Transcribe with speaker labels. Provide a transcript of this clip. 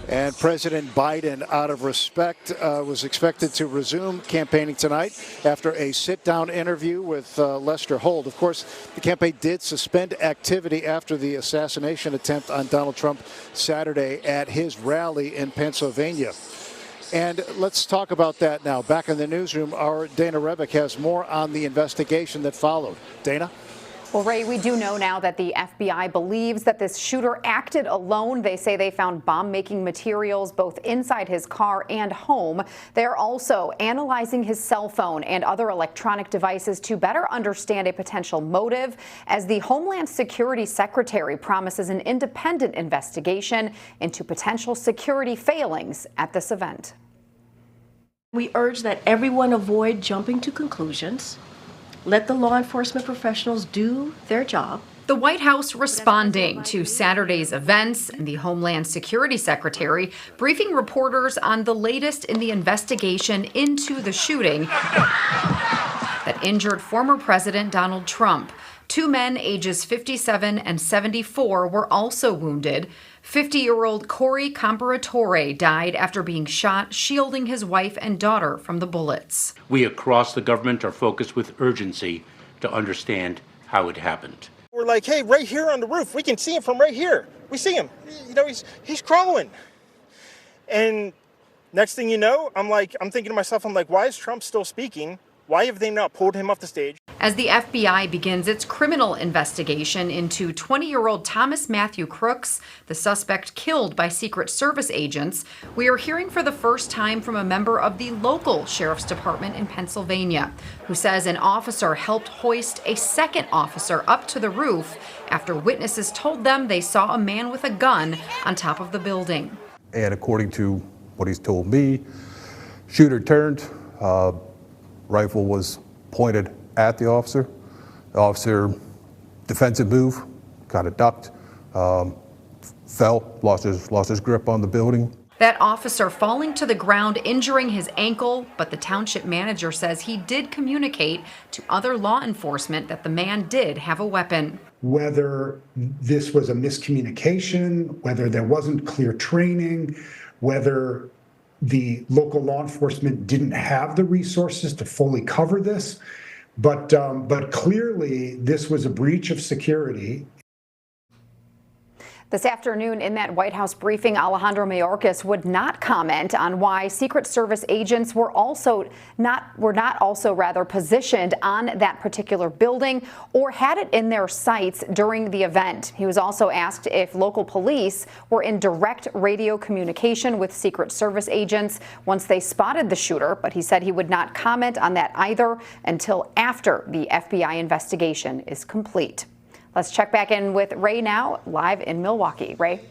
Speaker 1: And President Biden, out of respect, was expected to resume campaigning tonight after a sit-down interview with Lester Holt. Of course, the campaign did suspend activity after the assassination attempt on Donald Trump Saturday at his rally in Pennsylvania. And let's talk about that now. Back in the newsroom, our Dana Rebick has more on the investigation that followed. Dana?
Speaker 2: Well, Ray, we do know now that the FBI believes that this shooter acted alone. They say they found bomb-making materials both inside his car and home. They're also analyzing his cell phone and other electronic devices to better understand a potential motive, as the Homeland Security Secretary promises an independent investigation into potential security failings at this event.
Speaker 3: We urge that everyone avoid jumping to conclusions. Let the law enforcement professionals do their job.
Speaker 2: The White House responding to Saturday's events, and the Homeland Security Secretary briefing reporters on the latest in the investigation into the shooting that injured former President Donald Trump. Two men ages 57 and 74 were also wounded. 50-year-old Corey Comparatore died after being shot shielding his wife and daughter from the bullets.
Speaker 4: We across the government are focused with urgency to understand how it happened.
Speaker 5: We're like, hey, right here on the roof, we can see him from right here. We see him. You know, he's crawling. And next thing you know, I'm thinking to myself, why is Trump still speaking? Why have they not pulled him off the stage?
Speaker 2: As the FBI begins its criminal investigation into 20-year-old Thomas Matthew Crooks, the suspect killed by Secret Service agents, we are hearing for the first time from a member of the local sheriff's department in Pennsylvania, who says an officer helped hoist a second officer up to the roof after witnesses told them they saw a man with a gun on top of the building.
Speaker 6: And according to what he's told me, shooter turned, rifle was pointed at the officer. The officer, defensive move, kind of ducked, fell, lost his grip on the building.
Speaker 2: That officer falling to the ground, injuring his ankle, but the township manager says he did communicate to other law enforcement that the man did have a weapon.
Speaker 7: Whether this was a miscommunication, whether there wasn't clear training, whether the local law enforcement didn't have the resources to fully cover this, but clearly this was a breach of security.
Speaker 2: This afternoon in that White House briefing, Alejandro Mayorkas would not comment on why Secret Service agents were not also positioned on that particular building or had it in their sights during the event. He was also asked if local police were in direct radio communication with Secret Service agents once they spotted the shooter, but he said he would not comment on that either until after the FBI investigation is complete. Let's check back in with Ray now, live in Milwaukee. Ray?